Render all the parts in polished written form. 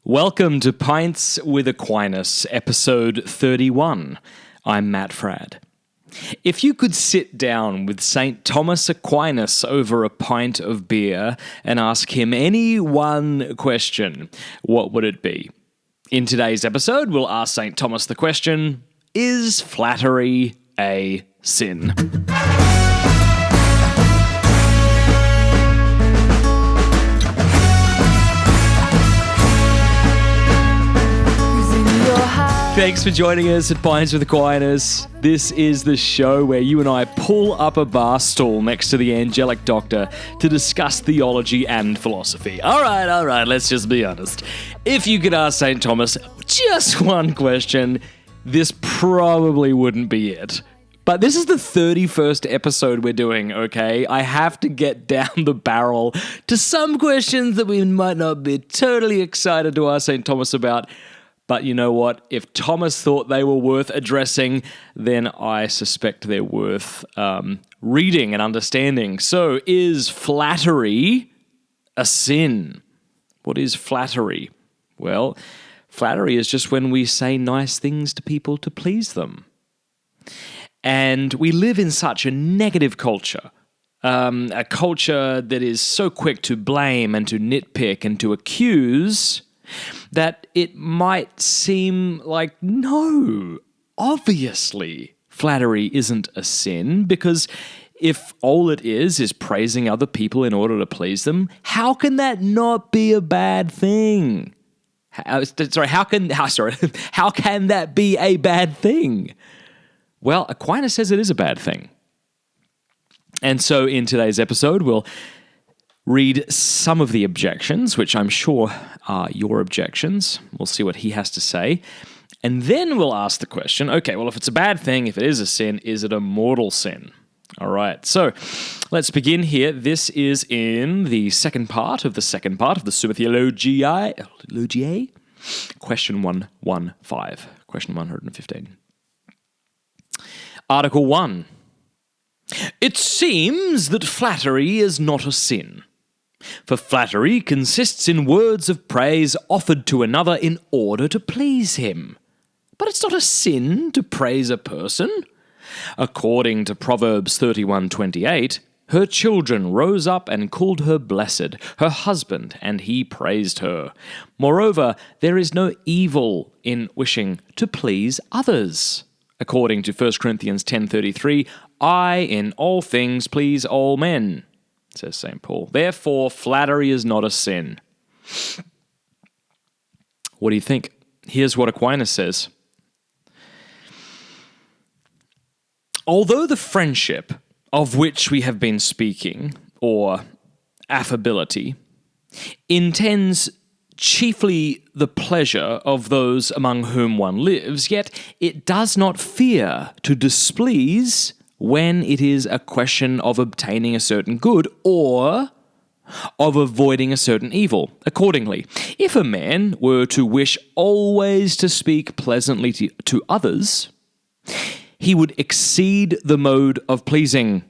Welcome to Pints with Aquinas, episode 31. I'm Matt Fradd. If you could sit down with St. Thomas Aquinas over a pint of beer and ask him any one question, what would it be? In today's episode, we'll ask St. Thomas the question, is flattery a sin? Thanks for joining us at Pints with Aquinas. This is the show where you and I pull up a bar stool next to the angelic doctor to discuss theology and philosophy. All right, let's just be honest. If you could ask St. Thomas just one question, this probably wouldn't be it. But this is the 31st episode we're doing, okay? I have to get down the barrel to some questions that we might not be totally excited to ask St. Thomas about. But you know what? If Thomas thought they were worth addressing, then I suspect they're worth reading and understanding. So, is flattery a sin? What is flattery? Well, flattery is just when we say nice things to people to please them. And we live in such a negative culture. A culture that is so quick to blame and to nitpick and to accuse that it might seem like, no, obviously flattery isn't a sin, because if all it is praising other people in order to please them, how can that not be a bad thing? How can that be a bad thing? Well, Aquinas says it is a bad thing. And so in today's episode, we'll read some of the objections, which I'm sure are your objections. We'll see what he has to say. And then we'll ask the question, okay, well, if it's a bad thing, if it is a sin, is it a mortal sin? All right, so let's begin here. This is in the second part of the Summa Theologiae, question 115, question 115. Article 1. It seems that flattery is not a sin. For flattery consists in words of praise offered to another in order to please him. But it's not a sin to praise a person. According to Proverbs 31:28, her children rose up and called her blessed, her husband, and he praised her. Moreover, there is no evil in wishing to please others. According to 1 Corinthians 10:33, I in all things please all men, says St. Paul. Therefore, flattery is not a sin. What do you think? Here's what Aquinas says. Although the friendship of which we have been speaking, or affability, intends chiefly the pleasure of those among whom one lives, yet it does not fear to displease when it is a question of obtaining a certain good or of avoiding a certain evil. Accordingly, if a man were to wish always to speak pleasantly to others, he would exceed the mode of pleasing,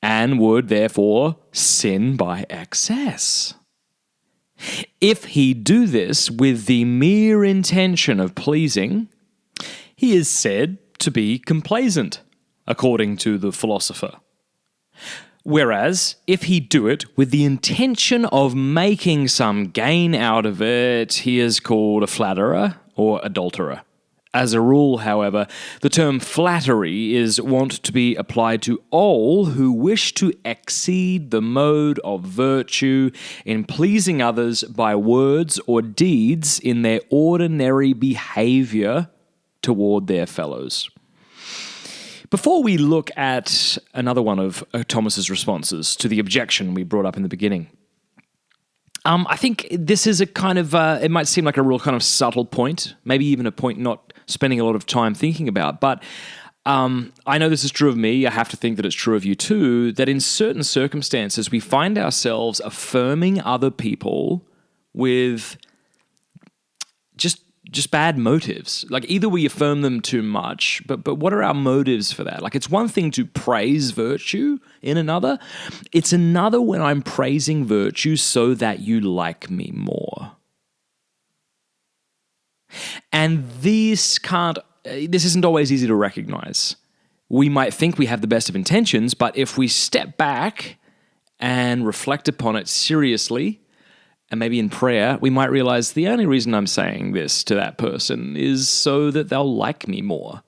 and would therefore sin by excess. If he do this with the mere intention of pleasing, he is said to be complaisant, according to the philosopher. Whereas, if he do it with the intention of making some gain out of it, he is called a flatterer or adulterer. As a rule, however, the term flattery is wont to be applied to all who wish to exceed the mode of virtue in pleasing others by words or deeds in their ordinary behavior toward their fellows. Before we look at another one of Thomas's responses to the objection we brought up in the beginning, I think this is a kind of, it might seem like a real kind of subtle point, maybe even a point not spending a lot of time thinking about, but I know this is true of me, I have to think that it's true of you too, that in certain circumstances we find ourselves affirming other people with just bad motives. Like either we affirm them too much, but what are our motives for that? Like it's one thing to praise virtue in another. It's another when I'm praising virtue so that you like me more. And this isn't always easy to recognize. We might think we have the best of intentions, but if we step back and reflect upon it seriously, and maybe in prayer, we might realize the only reason I'm saying this to that person is so that they'll like me more.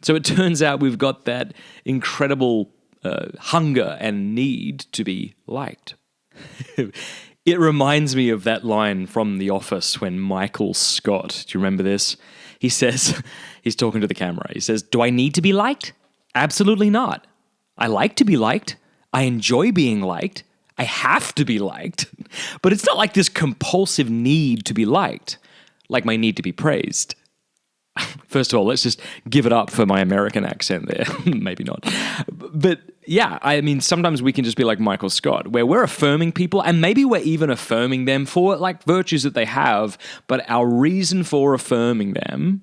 So it turns out we've got that incredible hunger and need to be liked. It reminds me of that line from The Office when Michael Scott, do you remember this? He says, he's talking to the camera, he says, "Do I need to be liked? Absolutely not. I like to be liked. I enjoy being liked. I have to be liked. But it's not like this compulsive need to be liked, like my need to be praised." First of all, let's just give it up for my American accent there. Maybe not. But yeah, I mean, sometimes we can just be like Michael Scott, where we're affirming people, and maybe we're even affirming them for like virtues that they have, but our reason for affirming them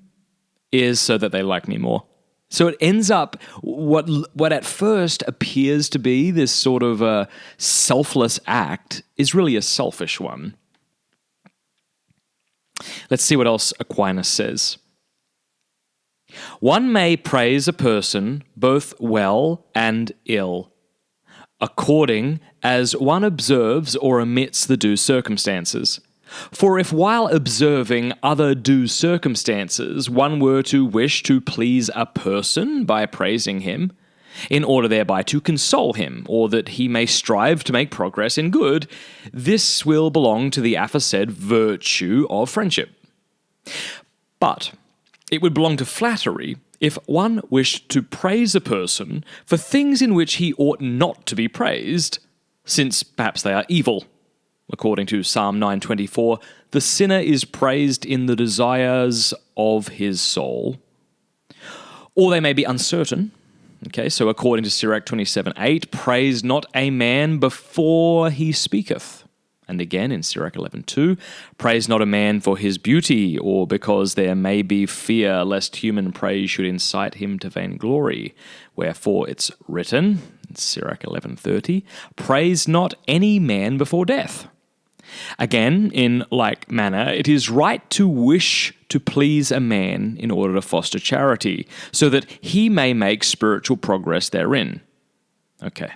is so that they like me more. So it ends up what at first appears to be this sort of a selfless act is really a selfish one. Let's see what else Aquinas says. "One may praise a person both well and ill, according as one observes or omits the due circumstances. For if while observing other due circumstances one were to wish to please a person by praising him, in order thereby to console him, or that he may strive to make progress in good, this will belong to the aforesaid virtue of friendship. But it would belong to flattery if one wished to praise a person for things in which he ought not to be praised, since perhaps they are evil. According to Psalm 9:24, the sinner is praised in the desires of his soul. Or they may be uncertain. Okay, so according to Sirach 27:8, praise not a man before he speaketh. And again in Sirach 11:2, praise not a man for his beauty, or because there may be fear lest human praise should incite him to vainglory. Wherefore it's written, in Sirach 11:30, praise not any man before death. Again, in like manner, it is right to wish to please a man in order to foster charity, so that he may make spiritual progress therein. Okay.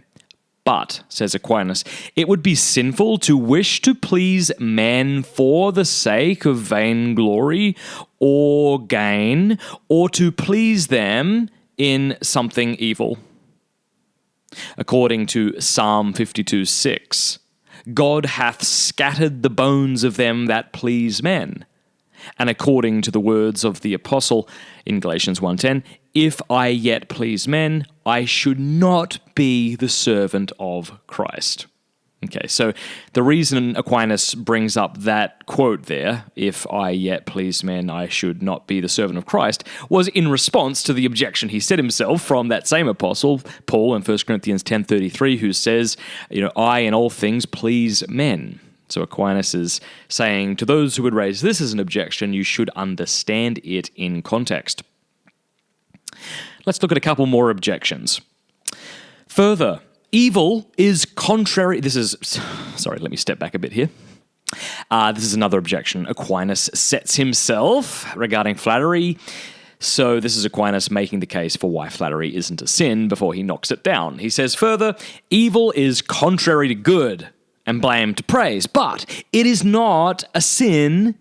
But, says Aquinas, it would be sinful to wish to please men for the sake of vainglory or gain, or to please them in something evil. According to Psalm 52:6, God hath scattered the bones of them that please men. And according to the words of the apostle in Galatians 1:10, if I yet please men, I should not be the servant of Christ. Okay, so the reason Aquinas brings up that quote there, if I yet please men, I should not be the servant of Christ, was in response to the objection he set himself from that same apostle, Paul, in 1 Corinthians 10:33, who says, I in all things please men. So Aquinas is saying to those who would raise this as an objection, you should understand it in context. Let's look at a couple more objections. Further, evil is contrary... let me step back a bit here. This is another objection Aquinas sets himself regarding flattery. So this is Aquinas making the case for why flattery isn't a sin before he knocks it down. He says, further, evil is contrary to good and blame to praise, but it is not a sin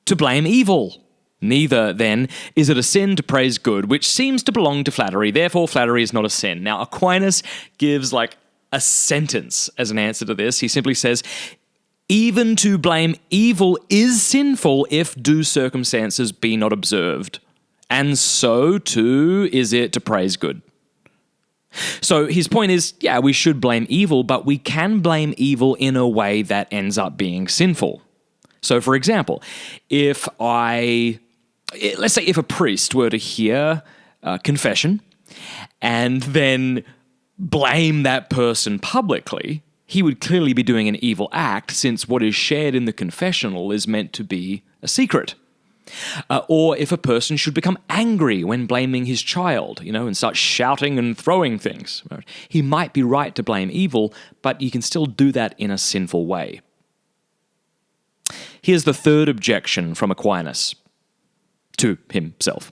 to blame evil. Neither, then, is it a sin to praise good, which seems to belong to flattery. Therefore, flattery is not a sin. Now, Aquinas gives like a sentence as an answer to this. He simply says, even to blame evil is sinful if due circumstances be not observed. And so, too, is it to praise good. So his point is, yeah, we should blame evil, but we can blame evil in a way that ends up being sinful. So, for example, let's say if a priest were to hear confession and then blame that person publicly, he would clearly be doing an evil act, since what is shared in the confessional is meant to be a secret. Or if a person should become angry when blaming his child, and start shouting and throwing things, he might be right to blame evil, but you can still do that in a sinful way. Here's the third objection from Aquinas. to himself.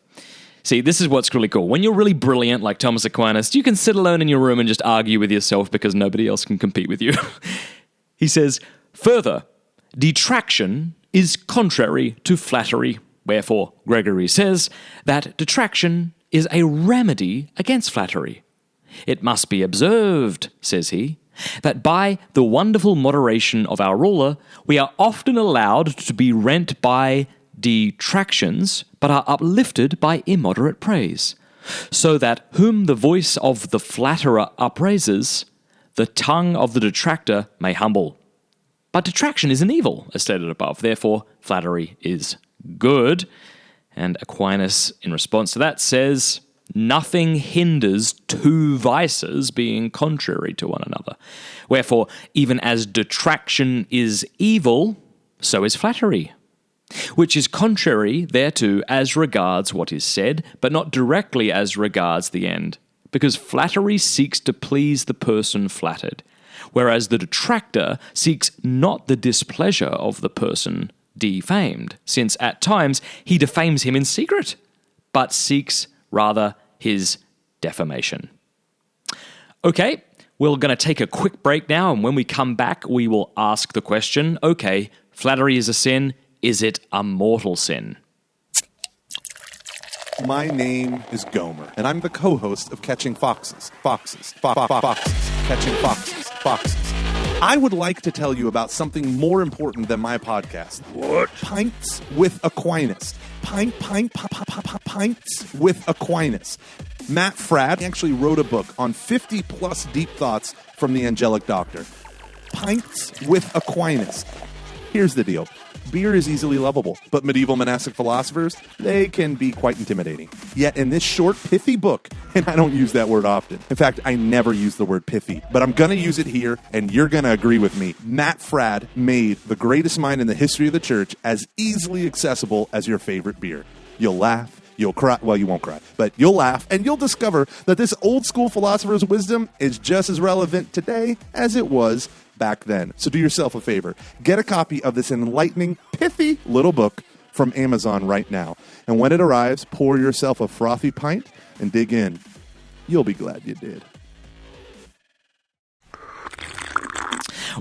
See, this is what's really cool. When you're really brilliant, like Thomas Aquinas, you can sit alone in your room and just argue with yourself because nobody else can compete with you. He says, further, detraction is contrary to flattery. Wherefore Gregory says that detraction is a remedy against flattery. It must be observed, says he, that by the wonderful moderation of our ruler, we are often allowed to be rent by detractions, but are uplifted by immoderate praise, so that whom the voice of the flatterer upraises, the tongue of the detractor may humble. But detraction is an evil, as stated above. Therefore, flattery is good. And Aquinas, in response to that, says, nothing hinders two vices being contrary to one another. Wherefore, even as detraction is evil, so is flattery, which is contrary thereto as regards what is said, but not directly as regards the end, because flattery seeks to please the person flattered, whereas the detractor seeks not the displeasure of the person defamed, since at times he defames him in secret, but seeks rather his defamation. Okay, we're going to take a quick break now, and when we come back, we will ask the question, okay, flattery is a sin. Is it a mortal sin? My name is Gomer, and I'm the co-host of Catching Foxes. Catching Foxes. I would like to tell you about something more important than my podcast. What? Pints with Aquinas. Pints with Aquinas. Matt Fradd actually wrote a book on 50-plus deep thoughts from the angelic doctor. Pints with Aquinas. Here's the deal. Beer is easily lovable, but medieval monastic philosophers, they can be quite intimidating. Yet in this short, pithy book, and I don't use that word often. In fact, I never use the word pithy, but I'm going to use it here, and you're going to agree with me. Matt Fradd made the greatest mind in the history of the church as easily accessible as your favorite beer. You'll laugh. You'll cry. Well, you won't cry, but you'll laugh, and you'll discover that this old school philosopher's wisdom is just as relevant today as it was back then. So do yourself a favor. Get a copy of this enlightening, pithy little book from Amazon right now. And when it arrives, pour yourself a frothy pint and dig in. You'll be glad you did.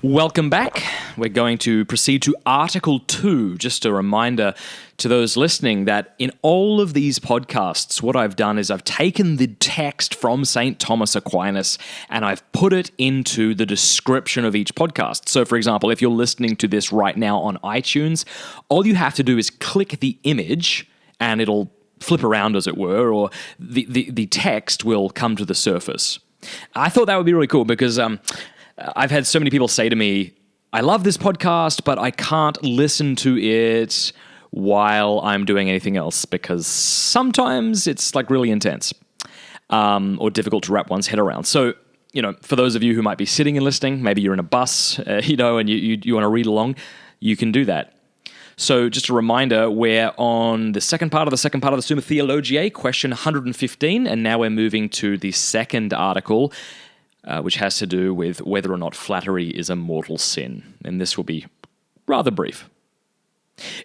Welcome back. We're going to proceed to Article 2. Just a reminder to those listening that in all of these podcasts, what I've done is I've taken the text from St. Thomas Aquinas and I've put it into the description of each podcast. So, for example, if you're listening to this right now on iTunes, all you have to do is click the image and it'll flip around, as it were, or the text will come to the surface. I thought that would be really cool because I've had so many people say to me, I love this podcast, but I can't listen to it while I'm doing anything else because sometimes it's like really intense or difficult to wrap one's head around. So, for those of you who might be sitting and listening, maybe you're in a bus, and you want to read along, you can do that. So just a reminder, we're on the second part of the Summa Theologiae, question 115, and now we're moving to the second article, which has to do with whether or not flattery is a mortal sin. And this will be rather brief.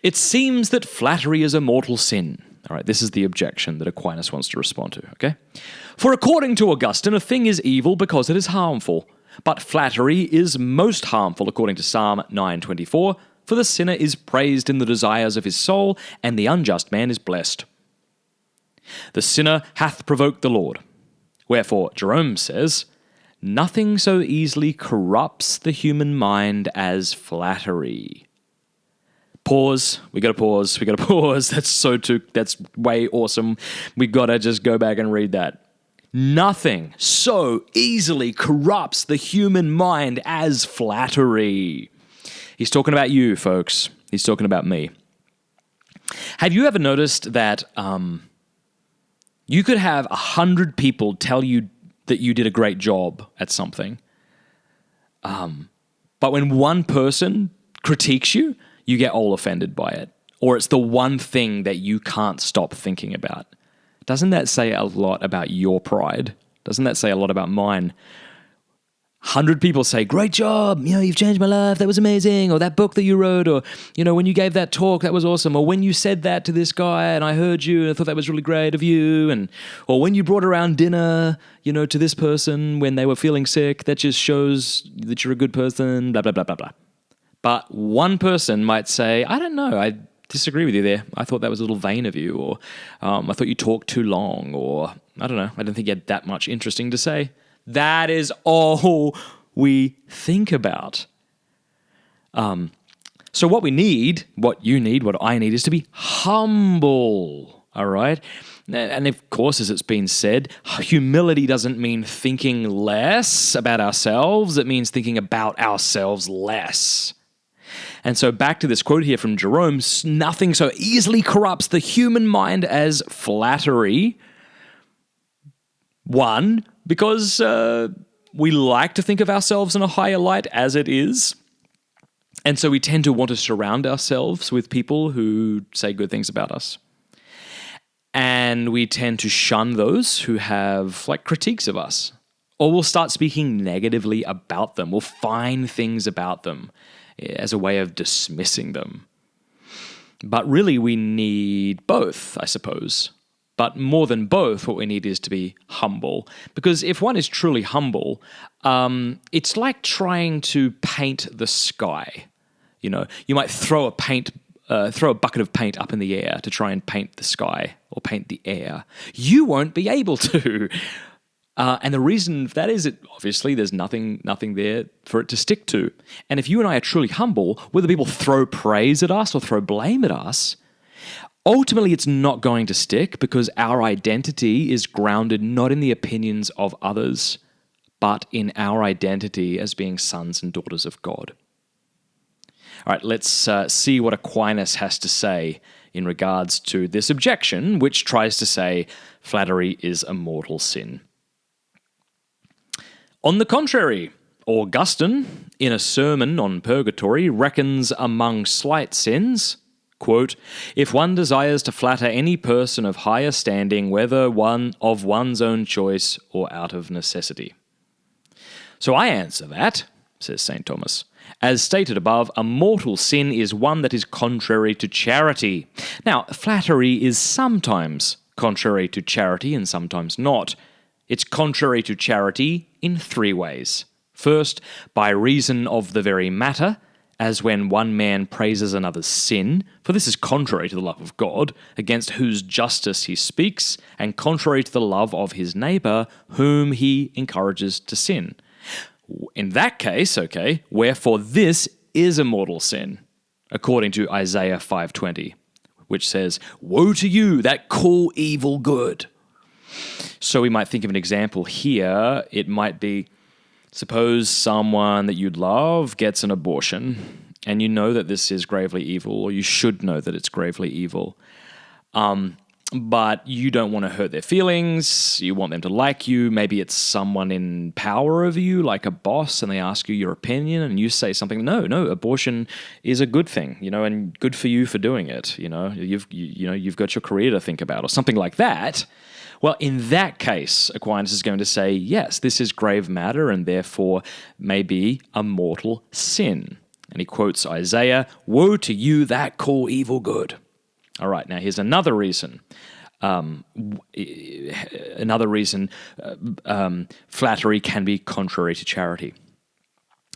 It seems that flattery is a mortal sin. All right, this is the objection that Aquinas wants to respond to, okay? For according to Augustine, a thing is evil because it is harmful. But flattery is most harmful according to Psalm 9:24, for the sinner is praised in the desires of his soul, and the unjust man is blessed. The sinner hath provoked the Lord. Wherefore, Jerome says, nothing so easily corrupts the human mind as flattery. Pause. We gotta pause. That's way awesome. We gotta just go back and read that. Nothing so easily corrupts the human mind as flattery. He's talking about you, folks. He's talking about me. Have you ever noticed that you could have 100 people tell you that you did a great job at something, but when one person critiques you, you get all offended by it, or it's the one thing that you can't stop thinking about? Doesn't that say a lot about your pride? Doesn't that say a lot about mine? 100 people say, great job, you've changed my life, that was amazing, or that book that you wrote, or, when you gave that talk, that was awesome, or when you said that to this guy and I heard you and I thought that was really great of you, or when you brought around dinner, to this person when they were feeling sick, that just shows that you're a good person, blah, blah, blah, blah, blah. But one person might say, I don't know, I disagree with you there. I thought that was a little vain of you, or I thought you talked too long, or I don't know, I didn't think you had that much interesting to say. That is all we think about. So what we need, what you need, what I need is to be humble, all right? And of course, as it's been said, humility doesn't mean thinking less about ourselves. It means thinking about ourselves less. And so back to this quote here from Jerome, nothing so easily corrupts the human mind as flattery. One, because we like to think of ourselves in a higher light as it is. And so we tend to want to surround ourselves with people who say good things about us. And we tend to shun those who have critiques of us. Or we'll start speaking negatively about them. We'll find things about them as a way of dismissing them. But really we need both, I suppose. But more than both, what we need is to be humble. Because if one is truly humble, it's like trying to paint the sky. You might throw a bucket of paint up in the air to try and paint the sky or paint the air. You won't be able to. And the reason for that is that obviously there's nothing there for it to stick to. And if you and I are truly humble, whether people throw praise at us or throw blame at us, ultimately, it's not going to stick because our identity is grounded not in the opinions of others, but in our identity as being sons and daughters of God. All right, let's see what Aquinas has to say in regards to this objection, which tries to say flattery is a mortal sin. On the contrary, Augustine, in a sermon on purgatory, reckons among slight sins, quote, if one desires to flatter any person of higher standing, whether one of one's own choice or out of necessity. So I answer that, says St. Thomas. As stated above, a mortal sin is one that is contrary to charity. Now, flattery is sometimes contrary to charity and sometimes not. It's contrary to charity in 3 ways. First, by reason of the very matter, as when one man praises another's sin, for this is contrary to the love of God, against whose justice he speaks, and contrary to the love of his neighbour, whom he encourages to sin. In that case, wherefore this is a mortal sin, according to Isaiah 5:20, which says, woe to you that call evil good. So we might think of an example here. It might be, suppose someone that you love gets an abortion, and you know that this is gravely evil, or you should know that it's gravely evil. But you don't want to hurt their feelings. You want them to like you. Maybe it's someone in power over you, like a boss, and they ask you your opinion, and you say something, no, abortion is a good thing, and good for you for doing it. You've got your career to think about, or something like that. Well, in that case, Aquinas is going to say, yes, this is grave matter and therefore may be a mortal sin. And he quotes Isaiah, woe to you that call evil good. All right, now here's another reason. Flattery can be contrary to charity.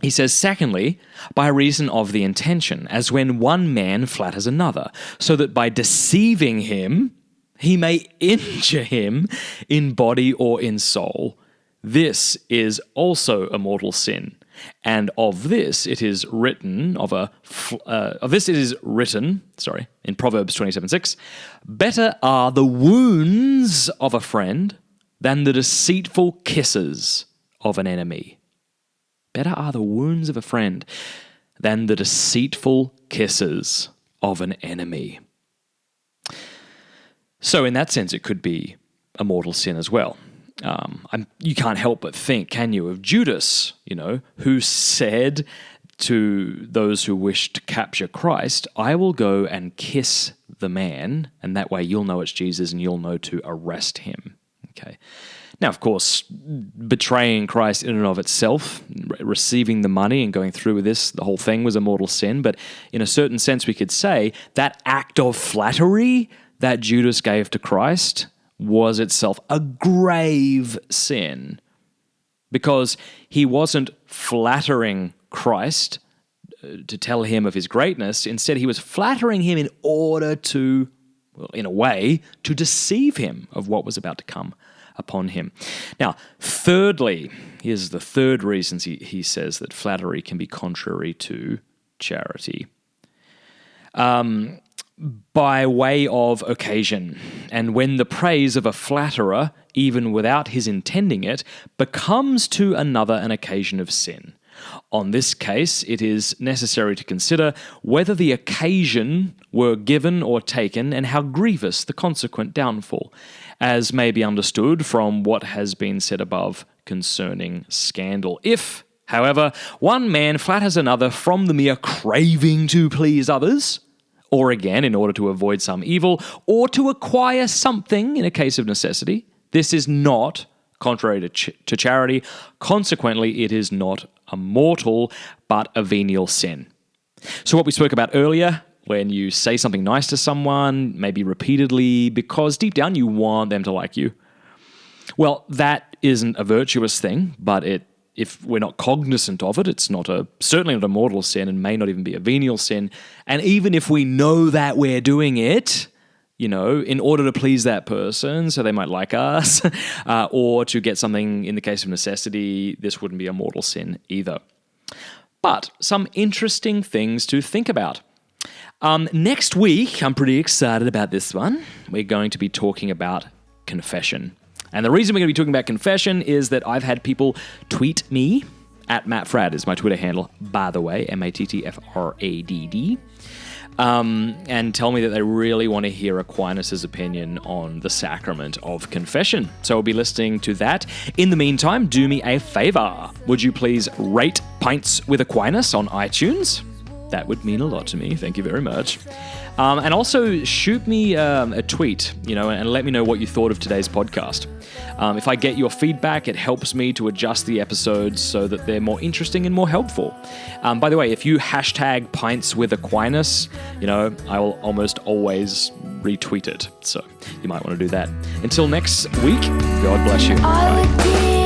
He says, secondly, by reason of the intention, as when one man flatters another, so that by deceiving him, he may injure him in body or in soul. This is also a mortal sin. And of this it is written, in Proverbs 27:6, better are the wounds of a friend than the deceitful kisses of an enemy. Better are the wounds of a friend than the deceitful kisses of an enemy. So in that sense, it could be a mortal sin as well. You can't help but think, can you, of Judas, who said to those who wished to capture Christ, I will go and kiss the man, and that way you'll know it's Jesus and you'll know to arrest him. Okay. Now, of course, betraying Christ in and of itself, receiving the money and going through with this, the whole thing was a mortal sin. But in a certain sense, we could say that act of flattery that Judas gave to Christ was itself a grave sin, because he wasn't flattering Christ to tell him of his greatness. Instead, he was flattering him in order to, well, in a way, to deceive him of what was about to come upon him. Now, thirdly, here's the third reason he says that flattery can be contrary to charity. By way of occasion, and when the praise of a flatterer, even without his intending it, becomes to another an occasion of sin. On this case, it is necessary to consider whether the occasion were given or taken, and how grievous the consequent downfall, as may be understood from what has been said above concerning scandal. If, however, one man flatters another from the mere craving to please others, or again, in order to avoid some evil, or to acquire something in a case of necessity, this is not contrary to charity. Consequently, it is not a mortal, but a venial sin. So what we spoke about earlier, when you say something nice to someone, maybe repeatedly, because deep down you want them to like you, well, that isn't a virtuous thing, but if we're not cognizant of it, it's certainly not a mortal sin, and may not even be a venial sin. And even if we know that we're doing it, in order to please that person, so they might like us, or to get something in the case of necessity, this wouldn't be a mortal sin either. But some interesting things to think about. Next week, I'm pretty excited about this one. We're going to be talking about confession. And the reason we're going to be talking about confession is that I've had people tweet me, at MattFradd is my Twitter handle, by the way, MattFradd, and tell me that they really want to hear Aquinas' opinion on the sacrament of confession. So we'll be listening to that. In the meantime, do me a favor. Would you please rate Pints with Aquinas on iTunes? That would mean a lot to me. Thank you very much. And also shoot me a tweet, and let me know what you thought of today's podcast. If I get your feedback, it helps me to adjust the episodes so that they're more interesting and more helpful. By the way, if you hashtag Pints with Aquinas, I will almost always retweet it. So you might want to do that. Until next week, God bless you. Bye.